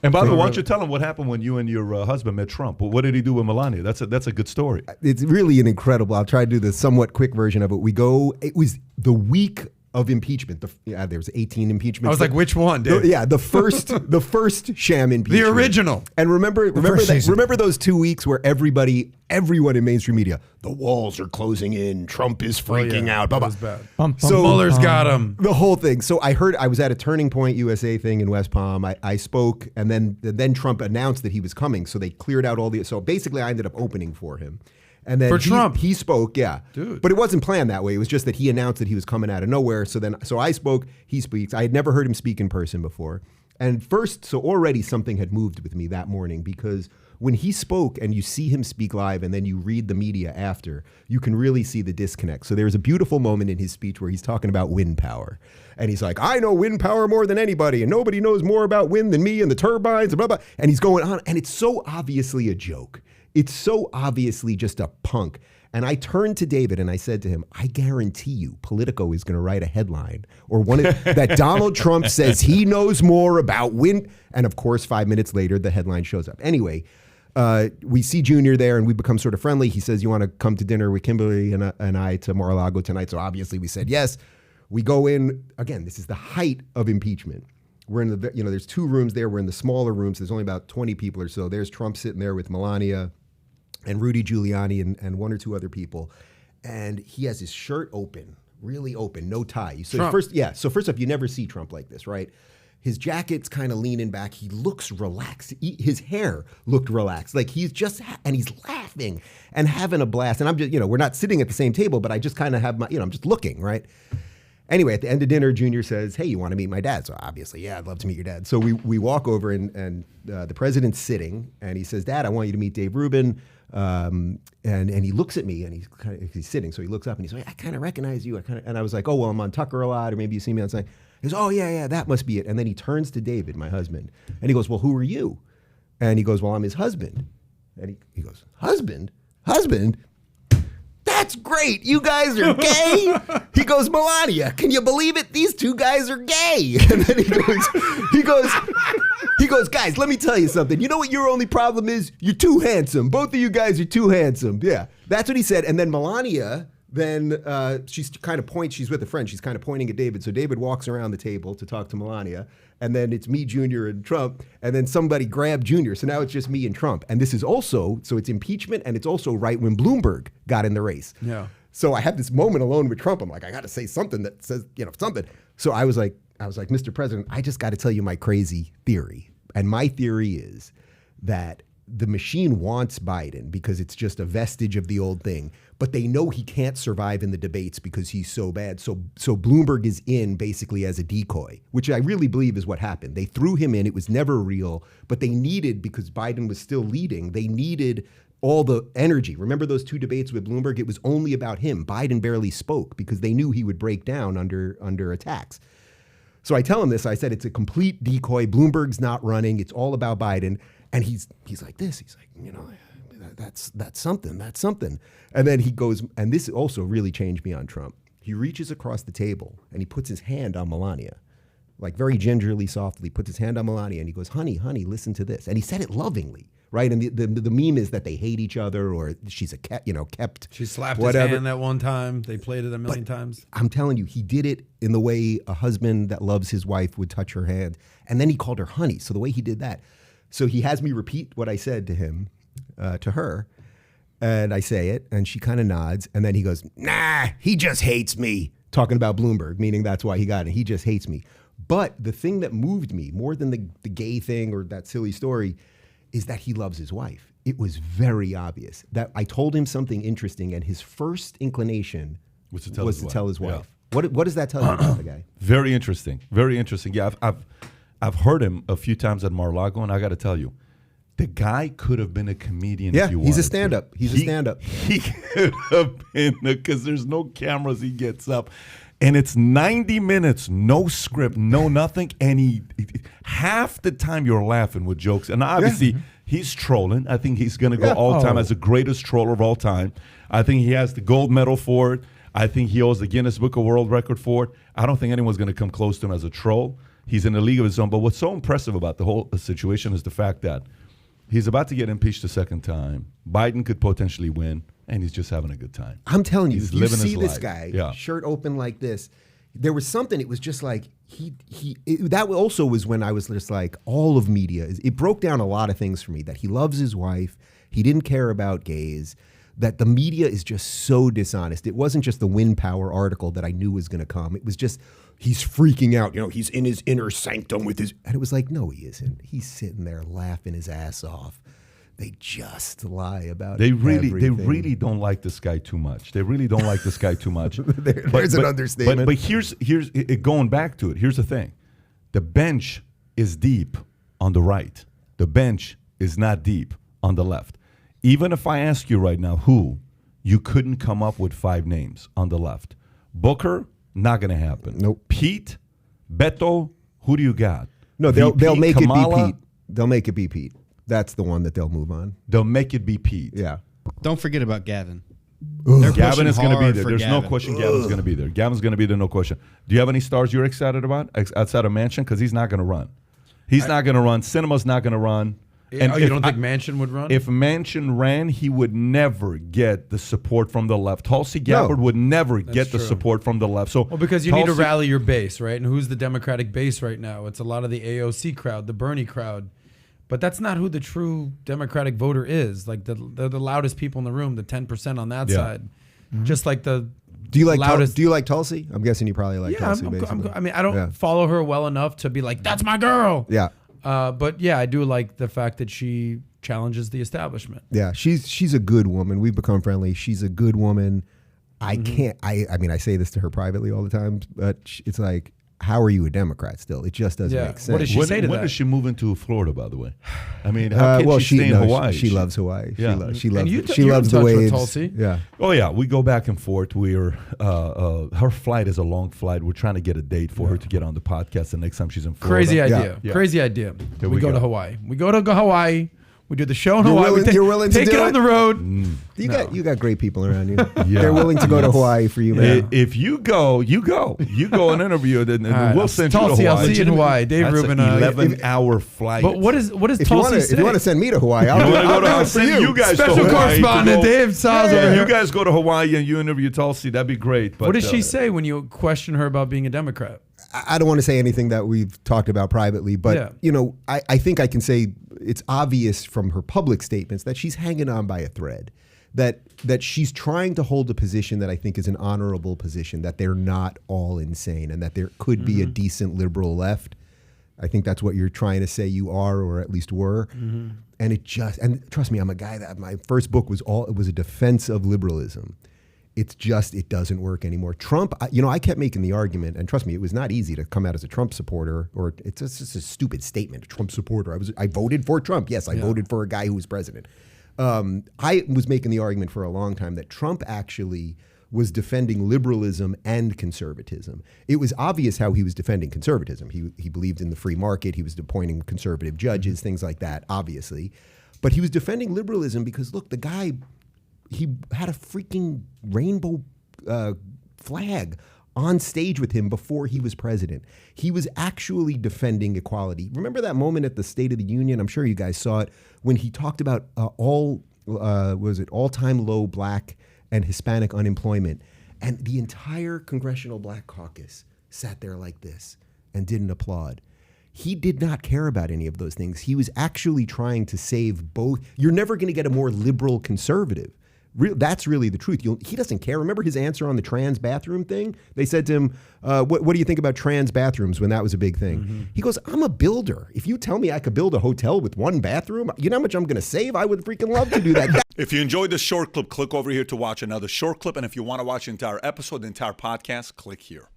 And by the way, why don't you tell him what happened when you and your husband met Trump? What did he do with Melania? That's a good story. It's really an incredible. I'll try to do the somewhat quick version of it. It was the week of impeachment. There was 18 impeachments. I was like, which one, dude? The first sham impeachment. The original. And remember those 2 weeks where everyone in mainstream media, the walls are closing in, Trump is freaking out, blah, blah. That was bad. So Mueller's got him. The whole thing. So I was at a Turning Point USA thing in West Palm. I spoke, and then Trump announced that he was coming. So they cleared out so basically I ended up opening for him. And then Trump, he spoke, yeah. Dude. But it wasn't planned that way. It was just that he announced that he was coming out of nowhere. So I spoke, he speaks. I had never heard him speak in person before. And so already something had moved with me that morning, because when he spoke and you see him speak live and then you read the media after, you can really see the disconnect. So there's a beautiful moment in his speech where he's talking about wind power. And he's like, I know wind power more than anybody, and nobody knows more about wind than me and the turbines, and blah, blah. And he's going on, and it's so obviously a joke. It's so obviously just a punk. And I turned to David and I said to him, I guarantee you Politico is going to write a headline or that Donald Trump says he knows more about wind. And of course, 5 minutes later, the headline shows up. Anyway, we see Junior there and we become sort of friendly. He says, you want to come to dinner with Kimberly and I to Mar-a-Lago tonight? So obviously we said yes. We go in. Again, this is the height of impeachment. We're in there's 2 rooms there. We're in the smaller rooms. There's only about 20 people or so. There's Trump sitting there with Melania and Rudy Giuliani and 1 or 2 other people. And he has his shirt open, really open, no tie. So first off, you never see Trump like this, right? His jacket's kind of leaning back. He looks relaxed. His hair looked relaxed. Like he's laughing and having a blast. And I'm just, we're not sitting at the same table, but I just kind of have I'm just looking, right? Anyway, at the end of dinner, Junior says, hey, you want to meet my dad? So obviously, yeah, I'd love to meet your dad. So we walk over and the president's sitting and he says, Dad, I want you to meet Dave Rubin. And he looks at me and he's sitting. So he looks up and he's like, I kind of recognize you. And I was like, oh, well, I'm on Tucker a lot, or maybe you see me on something. He goes, oh, yeah, that must be it. And then he turns to David, my husband, and he goes, well, who are you? And he goes, well, I'm his husband. And he goes, husband? That's great. You guys are gay? He goes, Melania, can you believe it? These 2 guys are gay. And then he goes, guys, let me tell you something. You know what your only problem is? You're too handsome. Both of you guys are too handsome. Yeah, that's what he said. And then Melania, she's kind of she's with a friend. She's kind of pointing at David. So David walks around the table to talk to Melania. And then it's me, Junior, and Trump. And then somebody grabbed Junior. So now it's just me and Trump. And this is also, so it's impeachment, and it's also right when Bloomberg got in the race. Yeah. So I have this moment alone with Trump. I'm like, I got to say something that says, something. So I was like, Mr. President, I just got to tell you my crazy theory. And my theory is that the machine wants Biden because it's just a vestige of the old thing, but they know he can't survive in the debates because he's so bad. So Bloomberg is in basically as a decoy, which I really believe is what happened. They threw him in. It was never real, but they needed, because Biden was still leading, they needed all the energy. Remember those 2 debates with Bloomberg? It was only about him. Biden barely spoke because they knew he would break down under attacks. So I tell him this. I said, it's a complete decoy. Bloomberg's not running. It's all about Biden. And he's like this. He's like, that's something. That's something. And then he goes, and this also really changed me on Trump. He reaches across the table and he puts his hand on Melania, like very gingerly, softly, puts his hand on Melania, and he goes, honey, listen to this. And he said it lovingly, right? And the meme is that they hate each other, or she's kept. She slapped whatever. his hand that one time. They played it a million times. I'm telling you, he did it in the way a husband that loves his wife would touch her hand. And then he called her honey. So the way he did that. So he has me repeat what I said to him, to her, and I say it, and she kind of nods, and then he goes, nah, he just hates me, talking about Bloomberg, meaning that's why he got it. He just hates me. But the thing that moved me more than the gay thing or that silly story is that he loves his wife. It was very obvious that I told him something interesting, and his first inclination was to tell his wife. Yeah. What does that tell you about the guy? Very interesting. Very interesting. Yeah, I've heard him a few times at Mar-a-Lago, and I got to tell you, the guy could have been a comedian if you wanted. He's a stand-up. He's a stand-up. He could have been, because there's no cameras. He gets up, and it's 90 minutes, no script, no nothing, and half the time you're laughing with jokes. And obviously, he's trolling. I think he's going to go all time as the greatest troller of all time. I think he has the gold medal for it. I think he owes the Guinness Book of World Record for it. I don't think anyone's going to come close to him as a troll. He's in a league of his own. But what's so impressive about the whole situation is the fact that he's about to get impeached a second time. Biden could potentially win, and he's just having a good time. I'm telling you, He's if you living see his this life. guy, Yeah. shirt open like this, there was something. It was just like that also was when I was just like, all of media it broke down a lot of things for me. That he loves his wife, he didn't care about gays. That the media is just so dishonest. It wasn't just the Wind Power article that I knew was going to come. It was just he's freaking out. He's in his inner sanctum with his, and it was like, no, he isn't. He's sitting there laughing his ass off. They just lie about everything. They really don't like this guy too much. There's an understatement. But here's going back to it. Here's the thing: the bench is deep on the right. The bench is not deep on the left. Even if I ask you right now who, you couldn't come up with 5 names on the left. Booker, not going to happen. Nope. Pete, Beto, who do you got? No, they'll make Kamala? it be Pete. They'll make it be Pete. That's the one that they'll move on. They'll make it be Pete. Yeah. Don't forget about Gavin. Gavin is going to be there. There's no Gavin. question Gavin's going to be there. Gavin's going to be there, no question. Do you have any stars you're excited about outside of Manchin? Because he's not going to run. He's not going to run. Cinema's not going to run. And you don't think Manchin would run? If Manchin ran, he would never get the support from the left. Tulsi Gabbard would never get the true. support from the left. So, Well, because you need to rally your base, right? And who's the Democratic base right now? It's a lot of the AOC crowd, the Bernie crowd. But that's not who the true Democratic voter is. Like they're the loudest people in the room, the 10% on that side. Mm-hmm. Just like the Do you like loudest. Do you like Tulsi? I'm guessing you probably like Yeah, Tulsi. basically. I mean, I don't follow her well enough to be like, that's my girl. Yeah. But yeah, I do like the fact that she challenges the establishment. Yeah, she's a good woman. We've become friendly. She's a good woman. I can't. I mean, I say this to her privately all the time, but it's like, how are you a Democrat still? It just doesn't make sense. What does she say to when that? does she move into Florida, by the way? I mean, how can she stay in Hawaii? She loves Hawaii. Yeah. She loves. you're She in loves the touch with waves. Tulsi. Yeah. Oh yeah, we go back and forth. We're her flight is a long flight. We're trying to get a date for her to get on the podcast the next time she's in Florida. Crazy idea. Yeah. Crazy idea. Here We we go go. to Hawaii. We go to Hawaii. We do the show in You're Hawaii. willing- you're willing to take do it it? on the road. You got great people around you. Yeah. They're willing to go to Hawaii for you, man. If you go and interview, then All right, we'll send you Tulsi, to I'll Hawaii. see you in Hawaii. Dave That's Rubin. an 11-hour flight. But what is If you Tulsi want say? to send me to Hawaii, I'll You do wanna it. go I'll to- do I'll it for send you. you guys to Special Hawaii correspondent to go- Dave Saz over Yeah, here. you guys go to Hawaii and you interview Tulsi. That'd be great. But, What does she say when you question her about being a Democrat? I don't want to say anything that we've talked about privately, but I think I can say it's obvious from her public statements that she's hanging on by a thread, that she's trying to hold a position that I think is an honorable position, that they're not all insane and that there could be a decent liberal left. I think that's what you're trying to say you are, or at least were. And and trust me, I'm a guy that my first book was a defense of liberalism. It doesn't work anymore. Trump, I kept making the argument, and trust me, it was not easy to come out as a Trump supporter, or it's just a stupid statement, a Trump supporter. I voted for Trump. Yes, I voted for a guy who was president. I was making the argument for a long time that Trump actually was defending liberalism and conservatism. It was obvious how he was defending conservatism. He believed in the free market. He was appointing conservative judges, things like that, obviously. But he was defending liberalism because, look, the guy, he had a freaking rainbow flag on stage with him before he was president. He was actually defending equality. Remember that moment at the State of the Union? I'm sure you guys saw it, when he talked about all-time low Black and Hispanic unemployment. And the entire Congressional Black Caucus sat there like this and didn't applaud. He did not care about any of those things. He was actually trying to save both. You're never going to get a more liberal conservative. That's really the truth. He doesn't care. Remember his answer on the trans bathroom thing? They said to him, what do you think about trans bathrooms, when that was a big thing? He goes, I'm a builder. If you tell me I could build a hotel with one bathroom, you know how much I'm going to save? I would freaking love to do that. If you enjoyed this short clip, click over here to watch another short clip. And if you want to watch the entire episode, the entire podcast, click here.